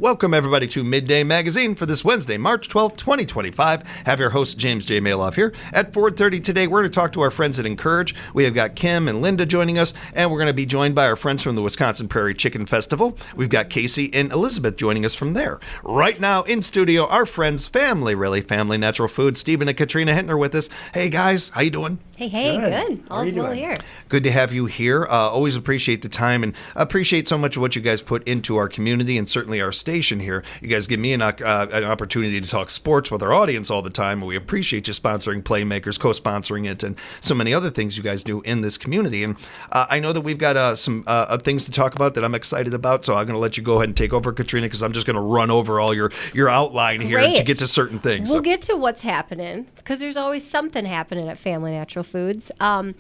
Welcome, everybody, to Midday Magazine for this Wednesday, March 12th, 2025. Have your host, James J. Maloff, here. At 4:30 today, we're going to talk to our friends at Encourage. We have got Kim and Linda joining us, and we're going to be joined by our friends from the Wisconsin Prairie Chicken Festival. We've got Casey and Elizabeth joining us from there. Right now, in studio, our friends, Family Natural Foods, Stephen and Katrina Hintner with us. Hey, guys, how you doing? Hey, good. All's well here. Good to have you here. Always appreciate the time and appreciate so much of what you guys put into our community and certainly our station here. You guys give me an opportunity to talk sports with our audience all the time, and we appreciate you sponsoring Playmakers, co-sponsoring it, and so many other things you guys do in this community. And I know that we've got some things to talk about that I'm excited about, so I'm going to let you go ahead and take over, Katrina, because I'm just going to run over all your outline here to get to certain things. We'll get to what's happening, because there's always something happening at Family Natural Foods. I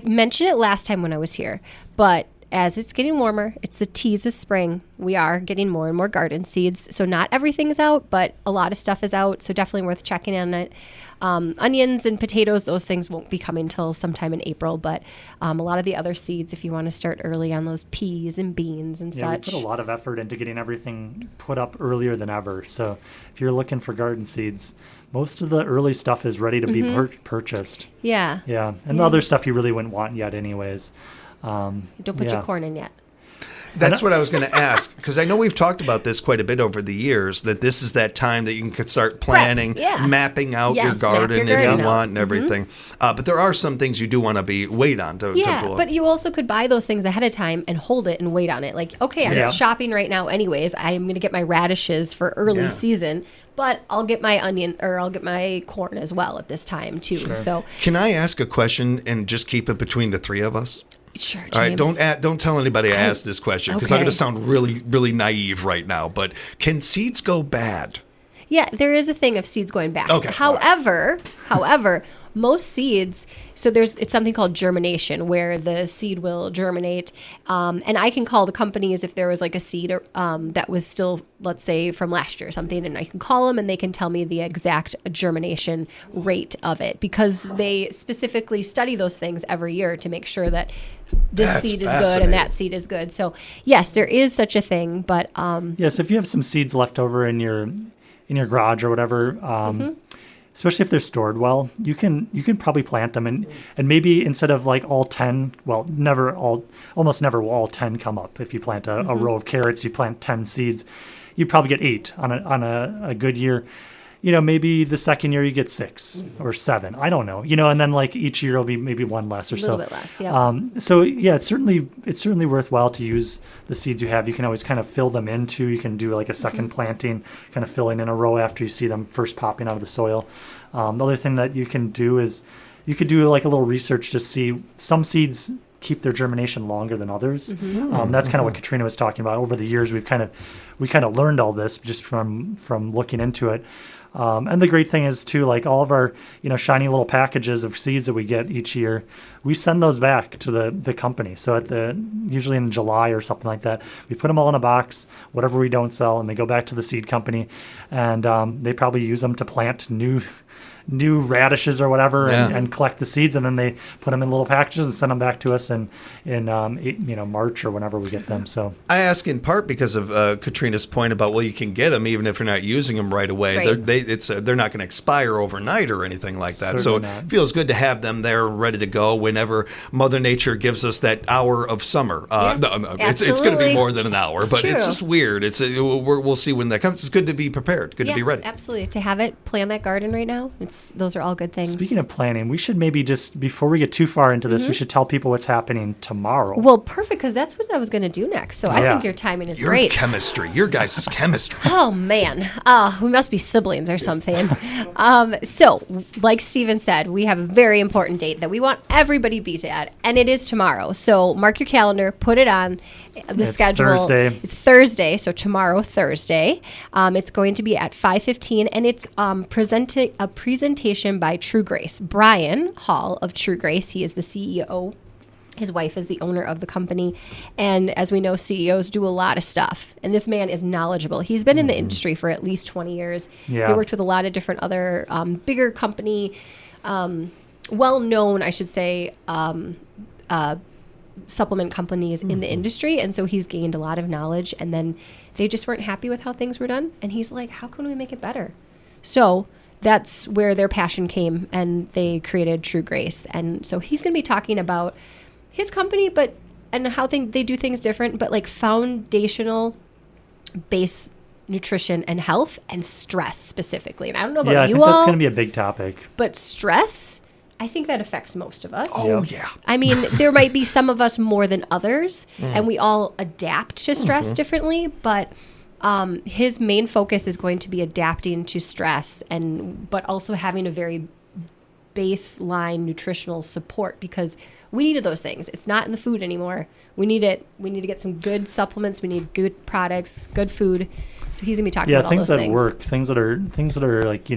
mentioned it last time when I was here, but as it's getting warmer, it's the tease of spring. We are getting more and more garden seeds. So not everything's out, but a lot of stuff is out. So definitely worth checking on it. Onions and potatoes, those things won't be coming till sometime in April. But a lot of the other seeds, if you want to start early on those peas and beans and such. We put a lot of effort into getting everything put up earlier than ever. So if you're looking for garden seeds, most of the early stuff is ready to be purchased. Yeah. Yeah. And the other stuff you really wouldn't want yet anyways. Don't put your corn in yet. That's what I was going to ask, because I know we've talked about this quite a bit over the years, that this is that time that you can start planning, mapping out your garden if you want and everything. But there are some things you do want to wait on to blow. But you also could buy those things ahead of time and hold it and wait on it. Like, okay, I'm shopping right now anyways. I am going to get my radishes for early season, but I'll get my onion or I'll get my corn as well at this time too. Sure. So, can I ask a question and just keep it between the three of us? Sure, James. All right, don't tell anybody I asked this question, because I'm going to sound really, really naive right now. But can seeds go bad? Yeah, there is a thing of seeds going bad. Okay. However, most seeds, it's something called germination, where the seed will germinate. And I can call the companies if there was like a seed that was still, let's say, from last year or something, and I can call them and they can tell me the exact germination rate of it, because they specifically study those things every year to make sure that this seed is good and that seed is good. So yes, there is such a thing, but yes, if you have some seeds left over in your garage or whatever, especially if they're stored well, you can probably plant them, and maybe instead of like all 10, almost never will all 10 come up. If you plant a row of carrots, you plant 10 seeds, you probably get 8 on a good year. Maybe the second year you get 6 or 7. I don't know. And then like each year will be maybe one less or so. A little bit less, yeah. So yeah, it's certainly worthwhile to use the seeds you have. You can always kind of fill them into. You can do like a second planting, kind of filling in a row after you see them first popping out of the soil. The other thing that you can do is you could do like a little research to see some seeds keep their germination longer than others. That's kind of what Katrina was talking about. Over the years, we kind of learned all this just from looking into it. And the great thing is too, like all of our, shiny little packages of seeds that we get each year, we send those back to the company. So usually in July or something like that, we put them all in a box, whatever we don't sell, and they go back to the seed company, and they probably use them to plant new radishes or whatever, and collect the seeds, and then they put them in little packages and send them back to us in March or whenever we get them. So I ask in part because of Katrina's point about, you can get them even if you're not using them right away. Right. They're not going to expire overnight or anything like that. Certainly so not. It feels good to have them there ready to go whenever Mother Nature gives us that hour of summer. It's going to be more than an hour, but it's just weird. We'll see when that comes. It's good to be prepared. Good to be ready. Absolutely. To have it plan that garden right now, those are all good things. Speaking of planning, we should maybe just, before we get too far into this, we should tell people what's happening tomorrow. Well, perfect, because that's what I was going to do next. So I think your timing is great. Your guys' chemistry. Oh, man. We must be siblings or something. So, like Steven said, we have a very important date that we want everybody to be at, and it is tomorrow. So mark your calendar, put it on the schedule. It's Thursday, so tomorrow, Thursday. It's going to be at 5:15, and it's presenting a presentation by True Grace. Brian Hall of True Grace, he is the CEO. His wife is the owner of the company. And as we know, CEOs do a lot of stuff. And this man is knowledgeable. He's been in the industry for at least 20 years. Yeah. He worked with a lot of different other bigger company, well-known, I should say, supplement companies in the industry, and so he's gained a lot of knowledge, and then they just weren't happy with how things were done, and he's like, how can we make it better? So that's where their passion came, and they created True Grace. And so he's going to be talking about his company, and how they do things different, but like foundational base nutrition and health and stress specifically. And I don't know about Yeah, I you think that's all, going to be a big topic. but stress, I think that affects most of us. Oh, Yep. yeah. I mean, there might be some of us more than others, and we all adapt to stress differently, but his main focus is going to be adapting to stress, but also having a very baseline nutritional support, because we needed those things. It's not in the food anymore. We need it. We need to get some good supplements. We need good products, good food. So he's gonna be talking about all things those that things. work, things that are like,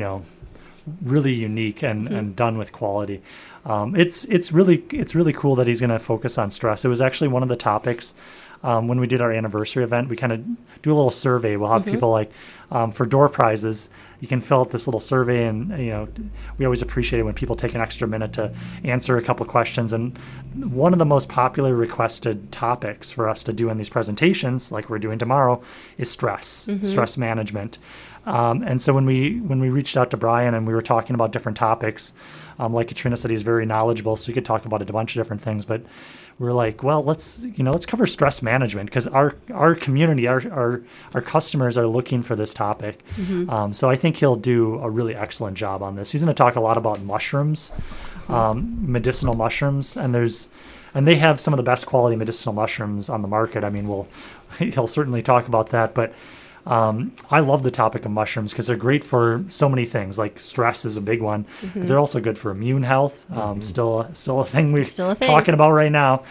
really unique and done with quality. It's really cool that he's going to focus on stress. It was actually one of the topics when we did our anniversary event. We kind of do a little survey. We'll have people like for door prizes. You can fill out this little survey, and we always appreciate it when people take an extra minute to answer a couple questions. And one of the most popular requested topics for us to do in these presentations, like we're doing tomorrow, is stress management. And so when we reached out to Brian and we were talking about different topics, like Katrina said, he's very knowledgeable, so he could talk about a bunch of different things. But we're like, well, let's cover stress management, because our community, our customers are looking for this topic. So I think he'll do a really excellent job on this. He's going to talk a lot about mushrooms, medicinal mushrooms, and they have some of the best quality medicinal mushrooms on the market. I mean, he'll certainly talk about that, but I love the topic of mushrooms because they're great for so many things. Like stress is a big one, but they're also good for immune health. Still a thing we're talking about right now.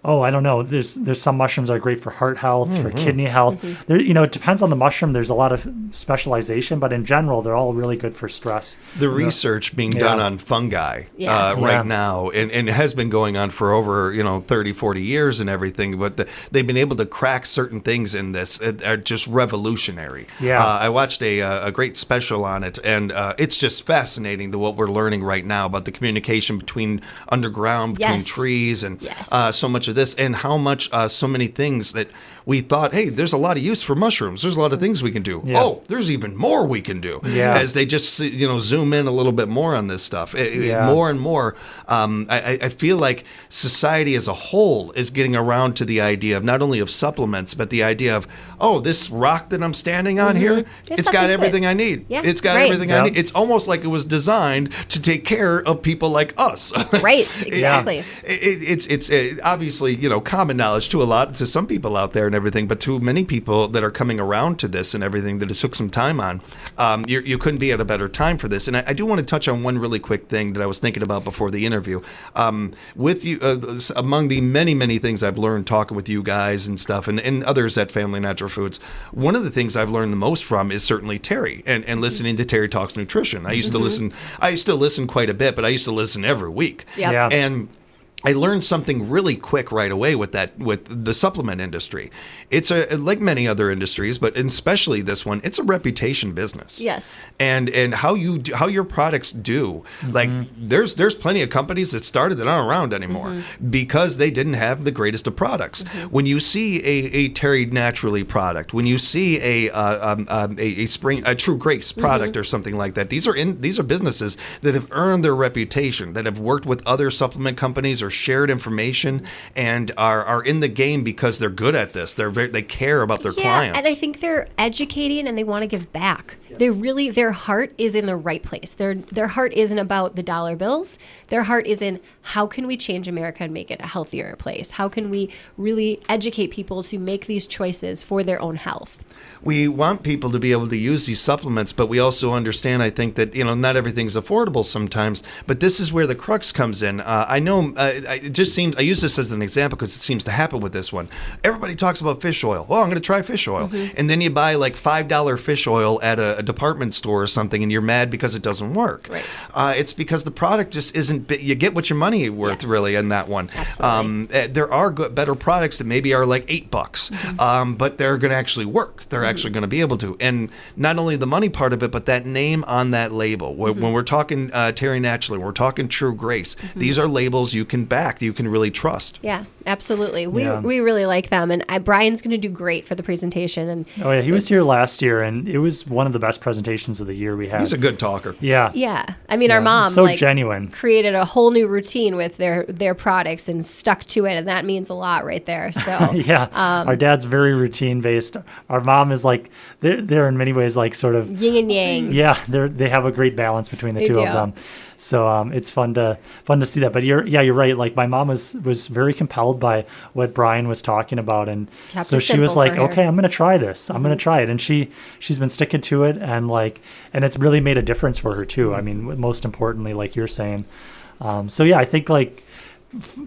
I don't know. There's some mushrooms that are great for heart health, for kidney health. There, it depends on the mushroom. There's a lot of specialization, but in general, they're all really good for stress. The research being done on fungi right now, and it has been going on for over 30, 40 years and everything, but they've been able to crack certain things in this that are just revolutionary. I watched a great special on it, and it's just fascinating what we're learning right now about the communication between underground, between trees, and so much of this, and how much so many things that we thought, hey, there's a lot of use for mushrooms. There's a lot of things we can do. Oh, there's even more we can do. As they just zoom in a little bit more on this stuff. More and more, I feel like society as a whole is getting around to the idea of not only of supplements, but the idea of, this rock that I'm standing on here, it's got everything I need. It's got everything I need. It's almost like it was designed to take care of people like us. Right, exactly. It's obviously, common knowledge to some people out there and everything, but to many people that are coming around to this and everything that it took some time on, you couldn't be at a better time for this. And I do want to touch on one really quick thing that I was thinking about before the interview. With you, among the many, many things I've learned talking with you guys and stuff, and others at Family Natural Foods, one of the things I've learned the most from is certainly Terry and listening to Terry Talks Nutrition. I used to listen, I still listen quite a bit, but I used to listen every week. And I learned something really quick right away with the supplement industry. It's like many other industries, but especially this one, it's a reputation business. Yes. And how your products do. Like there's plenty of companies that started that aren't around anymore because they didn't have the greatest of products. When you see a Terry Naturally product, when you see a True Grace product or something like that, these are businesses that have earned their reputation, that have worked with other supplement companies or shared information and are in the game because they're good at this. They care about their clients. And I think they're educating and they want to give back. They really, their heart is in the right place. Their heart isn't about the dollar bills. Their heart is in how can we change America and make it a healthier place? How can we really educate people to make these choices for their own health? We want people to be able to use these supplements, but we also understand, I think, that not everything's affordable sometimes. But this is where the crux comes in. I know it just seems, I use this as an example because it seems to happen with this one. Everybody talks about fish oil. Well, I'm going to try fish oil. And then you buy like $5 fish oil at a department store or something and you're mad because it doesn't work. Right. It's because the product just isn't. You get what your money worth, Yes. really, in that one. Absolutely. There are better products that maybe are like $8, but they're going to actually work. They're actually going to be able to. And not only the money part of it, but that name on that label. When we're talking Terry Naturally, when we're talking True Grace, these are labels you can back, you can really trust. Yeah, absolutely. We Yeah. we really like them, and Brian's going to do great for the presentation. And Oh yeah, he was here last year, and it was one of the best presentations of the year we had. He's a good talker. Yeah. yeah, I mean, our Yeah, mom so like genuine. created a whole new routine with their products and stuck to it, and that means a lot right there. So Yeah, our dad's very routine based. Our mom is like they're in many ways like sort of yin and yang. yeah. They have a great balance between the They two do. of them. So it's fun to see that. But you're right. Like my mom was very compelled by what Brian was talking about, and Kept so it she was simple like, for her. okay, I'm gonna try this. I'm gonna try it, and she's been sticking to it, and it's really made a difference for her too. I mean, most importantly, like you're saying. So yeah, I think like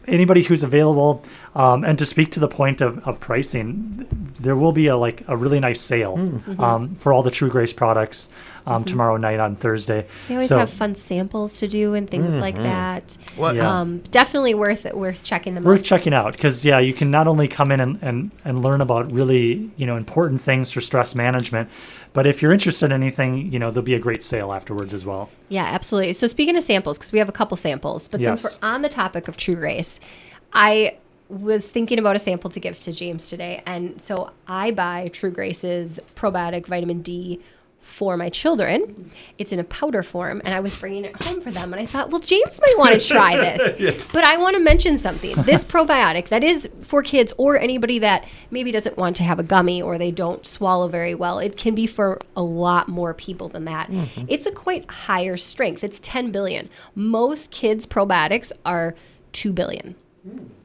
anybody who's available, and to speak to the point of pricing, there will be a really nice sale for all the True Grace products tomorrow night on Thursday. They always So have fun samples to do and things like that. Well, Yeah. Definitely worth checking them worth out. checking out because you can not only come in and learn about really important things for stress management, but if you're interested in anything, there'll be a great sale afterwards as well. Yeah, absolutely. So speaking of samples, because we have a couple samples, but Yes. since we're on the topic of True Grace, I was thinking about a sample to give to James today. And so I buy True Grace's probiotic vitamin D for my children. It's in a powder form, and I was bringing it home for them. And I thought, well, James might want to try this. Yes. But I want to mention something. This probiotic that is for kids or anybody that maybe doesn't want to have a gummy or they don't swallow very well. It can be for a lot more people than that. It's a quite higher strength. It's 10 billion. Most kids' probiotics are 2 billion.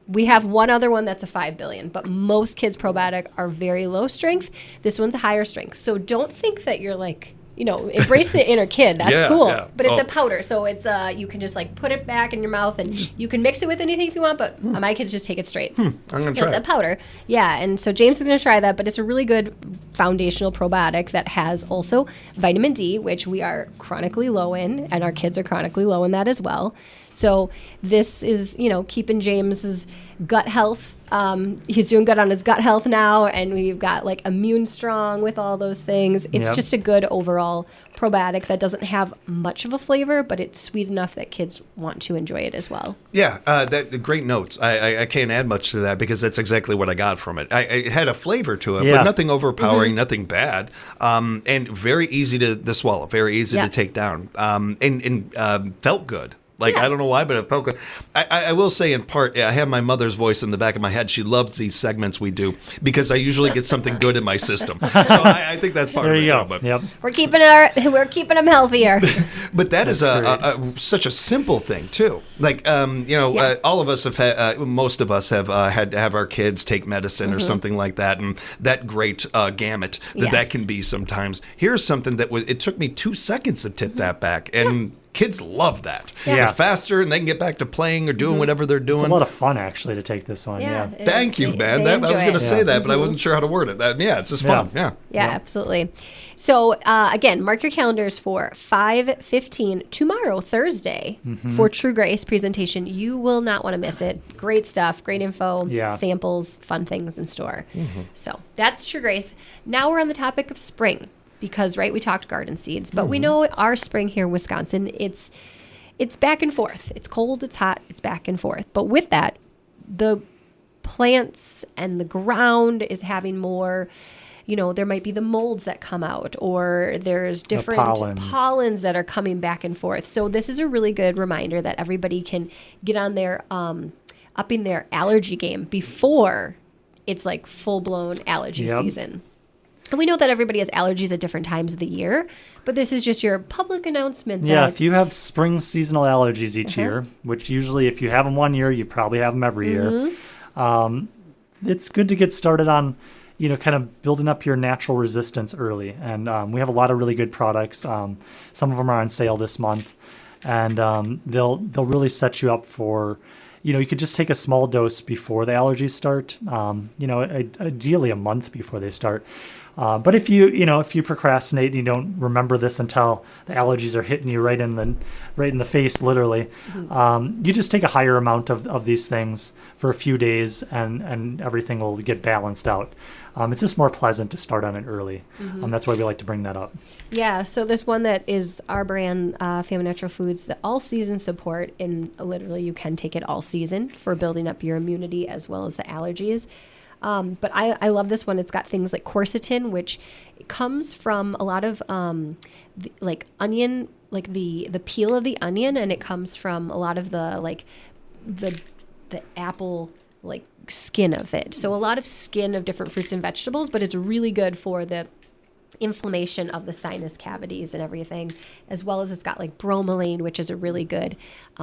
We have one other one that's a 5 billion, but most kids' probiotic are very low strength. This one's a higher strength. So don't think that you're like, embrace the inner kid. That's Yeah, cool. yeah. But it's Oh. a powder. So it's you can just like put it back in your mouth and you can mix it with anything if you want, but my kids just take it straight. I'm going to So try it's a it. powder. Yeah, and so James is going to try that, but it's a really good foundational probiotic that has also vitamin D, which we are chronically low in, and our kids are chronically low in that as well. So this is, keeping James's gut health. He's doing good on his gut health now, and we've got like Immune Strong with all those things. It's Yep. just a good overall probiotic that doesn't have much of a flavor, but it's sweet enough that kids want to enjoy it as well. Yeah, the great notes. I can't add much to that because that's exactly what I got from it. It had a flavor to it, Yeah. but nothing overpowering, nothing bad, and very easy to swallow, very easy Yeah. to take down, and felt good. Like, Yeah. I don't know why, but it felt good. I will say, in part, I have my mother's voice in the back of my head. She loves these segments we do because I usually get something good in my system. So I think that's part There of it, you go. too, but- Yep. We're keeping them healthier. But that is That's such a simple thing too. Like Yeah. all of us have had, most of us have had to have our kids take medicine or something like that, and that great gamut that Yes. can be sometimes. Here's something that it took me 2 seconds to tip that back, and kids love that. Yeah. They're faster, and they can get back to playing or doing whatever they're doing. It's a lot of fun actually to take this one. Yeah. it Thank is. you, They- man. they I was enjoy going to it. say that, but I wasn't sure how to word it. It's just fun. Yeah. Yeah, absolutely. So again, mark your calendars for 5:15 tomorrow, Thursday, for True Grace presentation. You will not want to miss it. Great stuff, great info, Yeah. samples, fun things in store. So that's True Grace. Now we're on the topic of spring because we talked garden seeds, but we know our spring here in Wisconsin, it's back and forth. It's cold, it's hot, it's back and forth. But with that, the plants and the ground is having more, there might be the molds that come out, or there's different pollens that are coming back and forth. So this is a really good reminder that everybody can get on their upping their allergy game before it's like full-blown allergy Yep. season. And we know that everybody has allergies at different times of the year, but this is just your public announcement. Yeah, that if you have spring seasonal allergies each year, which usually if you have them one year, you probably have them every year. It's good to get started on, kind of building up your natural resistance early. And we have a lot of really good products. Some of them are on sale this month, and they'll really set you up for, you could just take a small dose before the allergies start. Ideally a month before they start. But if you procrastinate and you don't remember this until the allergies are hitting you right in the face, literally, you just take a higher amount of these things for a few days, and everything will get balanced out. It's just more pleasant to start on it early. That's why we like to bring that up. Yeah, so this one that is our brand, Family Natural Foods, the all-season support, and literally you can take it all season for building up your immunity as well as the allergies. But I love this one. It's got things like quercetin, which comes from a lot of like onion, like the peel of the onion, and it comes from a lot of the apple like skin of it. So a lot of skin of different fruits and vegetables, but it's really good for the inflammation of the sinus cavities and everything, as well as it's got like bromelain, which is a really good,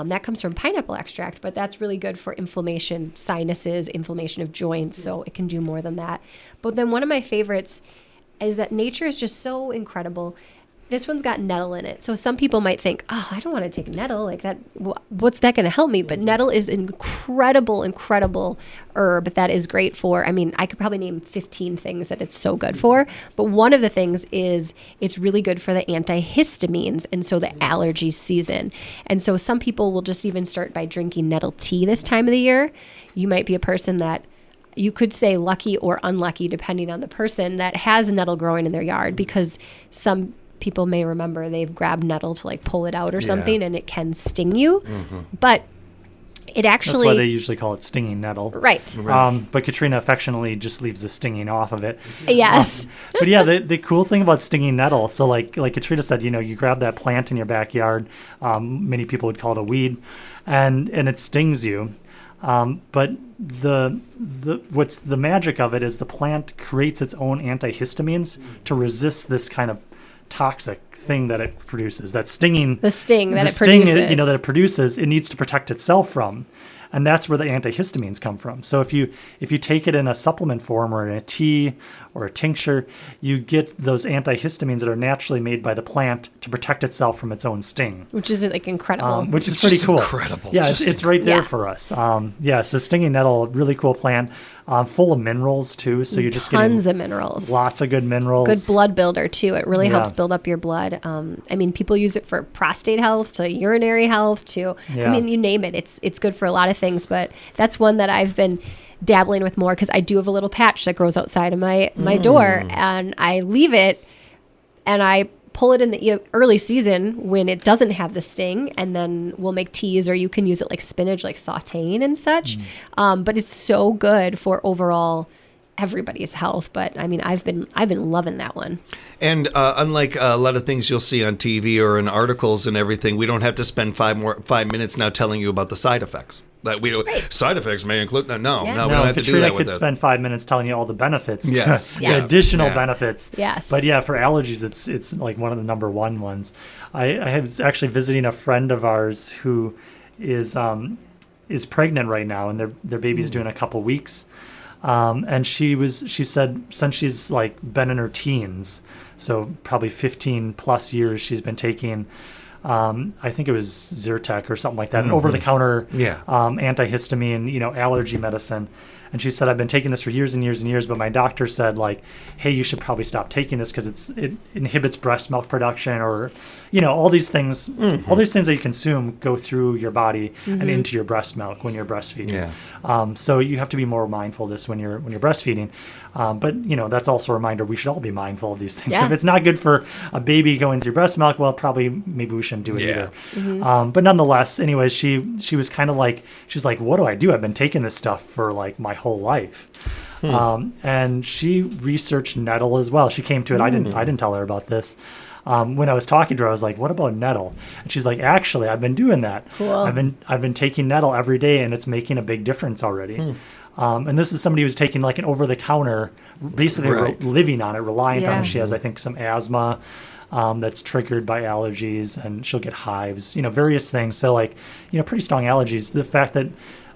that comes from pineapple extract, but that's really good for inflammation, sinuses, inflammation of joints. So it can do more than that. But then one of my favorites is that nature is just so incredible. This one's got nettle in it. So some people might think, oh, I don't want to take nettle like that. What's that going to help me? But nettle is an incredible herb that is great for, I mean, I could probably name 15 things that it's so good for. But one of the things is it's really good for the antihistamines. And so the allergy season. And so some people will just even start by drinking nettle tea this time of the year. You might be a person that you could say lucky or unlucky, depending on the person, that has nettle growing in their yard, because some people may remember they've grabbed nettle to like pull it out or something, and it can sting you. But it actually... That's why they usually call it stinging nettle. Right. But Katrina affectionately just leaves the stinging off of it. Yes. But yeah, the cool thing about stinging nettle, so like Katrina said, you grab that plant in your backyard, many people would call it a weed, and it stings you. But what's the magic of it is the plant creates its own antihistamines to resist this kind of toxic thing that it produces. That stinging, the sting that the it sting produces. that it produces, it needs to protect itself from. And that's where the antihistamines come from. So if you take it in a supplement form or in a tea or a tincture, you get those antihistamines that are naturally made by the plant to protect itself from its own sting. Which is like incredible. Which is It's pretty just cool. incredible. Yeah, Just it's right there Yeah. for us. So stinging nettle, really cool plant, full of minerals too. So you're just Tons getting of minerals. lots of good minerals. Good blood builder too. It really helps Yeah. build up your blood. I mean, people use it for prostate health, to urinary health, to Yeah. I mean, you name it. It's good for a lot of things, but that's one that I've been dabbling with more, because I do have a little patch that grows outside of my door, and I leave it and I pull it in the early season when it doesn't have the sting, and then we'll make teas, or you can use it like spinach, like sauteing and such. But it's so good for overall everybody's health. But I mean, I've been loving that one. And unlike a lot of things you'll see on TV or in articles and everything, we don't have to spend 5 minutes now telling you about the side effects. That we don't, side effects may include no, Yeah. we don't No, have to do Katrina that with could it. spend 5 minutes telling you all the benefits, Yes. the Yes. additional Yeah. benefits. Yes. But yeah, for allergies, it's like one of the number one ones. I was actually visiting a friend of ours who is pregnant right now, and their baby's due in a couple weeks. And she said since she's like been in her teens, so probably 15 plus years, she's been taking, I think it was Zyrtec or something like that, an over-the-counter antihistamine, allergy medicine. And she said, I've been taking this for years and years and years, but my doctor said, like, hey, you should probably stop taking this because it inhibits breast milk production, or, all these things, all these things that you consume go through your body and into your breast milk when you're breastfeeding. Yeah. So you have to be more mindful of this when you're breastfeeding. But that's also a reminder we should all be mindful of these things. Yeah. If it's not good for a baby going through breast milk, well, maybe we shouldn't do it Yeah. either. But nonetheless, anyways, she was kind of like, she's like, what do I do? I've been taking this stuff for like my whole life. And she researched nettle as well. She came to it. I didn't tell her about this. When I was talking to her, I was like, what about nettle? And she's like, actually, I've been doing that. Cool. I've been taking nettle every day, and it's making a big difference already. And this is somebody who's taking like an over-the-counter, basically Right. living on it, reliant on Yeah. it. She has, I think, some asthma that's triggered by allergies, and she'll get hives, various things. So like, pretty strong allergies. The fact that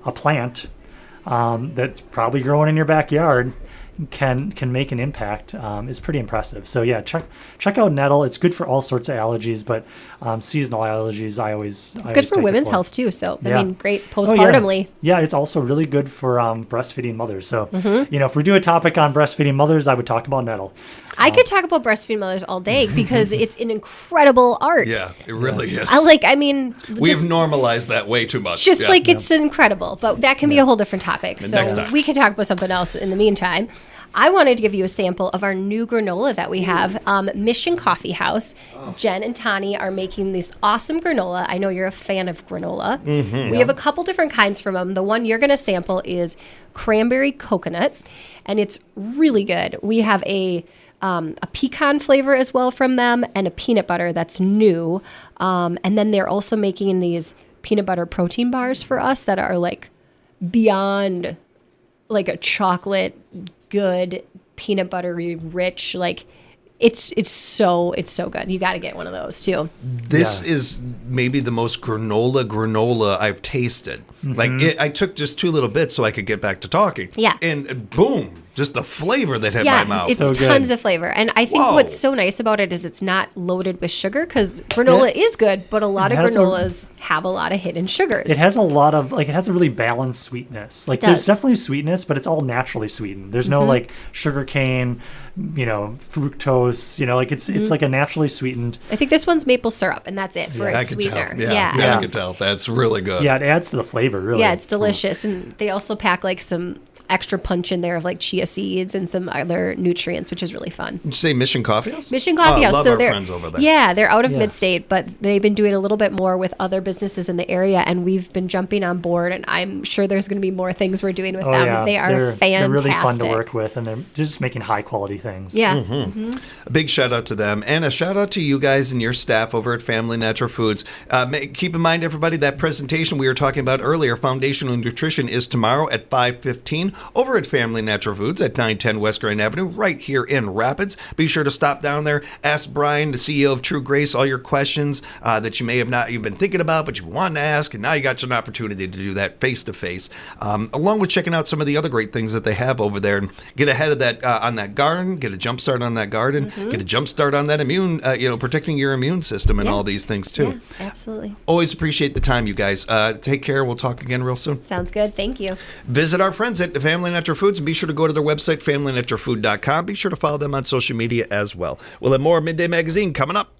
a plant that's probably growing in your backyard, can make an impact is pretty impressive. So yeah, check out nettle. It's good for all sorts of allergies, but seasonal allergies It's good for women's health too. So I Yeah. mean, great Oh, postpartumly. yeah, it's also really good for breastfeeding mothers. So if we do a topic on breastfeeding mothers, I would talk about nettle. I could talk about breastfeeding mothers all day because it's an incredible art. Yeah, it really is. I mean, We've just, normalized that way too much. just Yeah. like it's incredible, but that can be a whole different topic. So next time. we can talk about something else in the meantime. I wanted to give you a sample of our new granola that we have. Mission Coffee House. Jen and Tani are making this awesome granola. I know you're a fan of granola. We have a couple different kinds from them. The one you're going to sample is cranberry coconut, and it's really good. We have a pecan flavor as well from them, and a peanut butter that's new. And then they're also making these peanut butter protein bars for us that are like beyond like a chocolate good peanut buttery rich, like it's so good. You got to get one of those too. This is maybe the most granola I've tasted. Like I took just 2 little bits so I could get back to talking. Yeah. And boom, just the flavor that hit Yeah, my mouth. it's So good. tons of flavor. And I think Whoa. what's so nice about it is it's not loaded with sugar, because granola is good, but a lot of has a- granolas have a lot of hidden sugars. It has a lot of it has a really balanced sweetness. Like It there's does. definitely sweetness, but it's all naturally sweetened. There's no like sugar cane, fructose. It's like a naturally sweetened. I think this one's maple syrup, and that's it for I its could sweetener. tell. Yeah. I could tell. That's really good. Yeah, it adds to the flavor. Really. Yeah, it's delicious. And they also pack like some extra punch in there of like chia seeds and some other nutrients, which is really fun. Did you say Mission Coffee House? Mission Coffee Oh, House. love So our they're friends over there. Yeah, they're out of Yeah. Midstate, but they've been doing a little bit more with other businesses in the area, and we've been jumping on board. And I'm sure there's going to be more things we're doing with Oh them. yeah, They are they're fantastic. really fun to work with, and they're just making high quality things. Yeah. A big shout out to them, and a shout out to you guys and your staff over at Family Natural Foods. Keep in mind, everybody, that presentation we were talking about earlier, Foundational Nutrition, is tomorrow at 5:15 over at Family Natural Foods at 910 West Grand Avenue, right here in Rapids. Be sure to stop down there. Ask Brian, the CEO of True Grace, all your questions that you may have not you've been thinking about, but you wanted to ask, and now you got an opportunity to do that face to face, along with checking out some of the other great things that they have over there, and get ahead of that on that garden, get a jump start on that garden, get a jump start on that immune, protecting your immune system and Yeah. all these things too. Yeah, absolutely. Always appreciate the time, you guys. Take care. We'll talk again real soon. Sounds good. Thank you. Visit our friends at Family Natural Foods, and be sure to go to their website, familynaturalfood.com. Be sure to follow them on social media as well. We'll have more Midday Magazine coming up.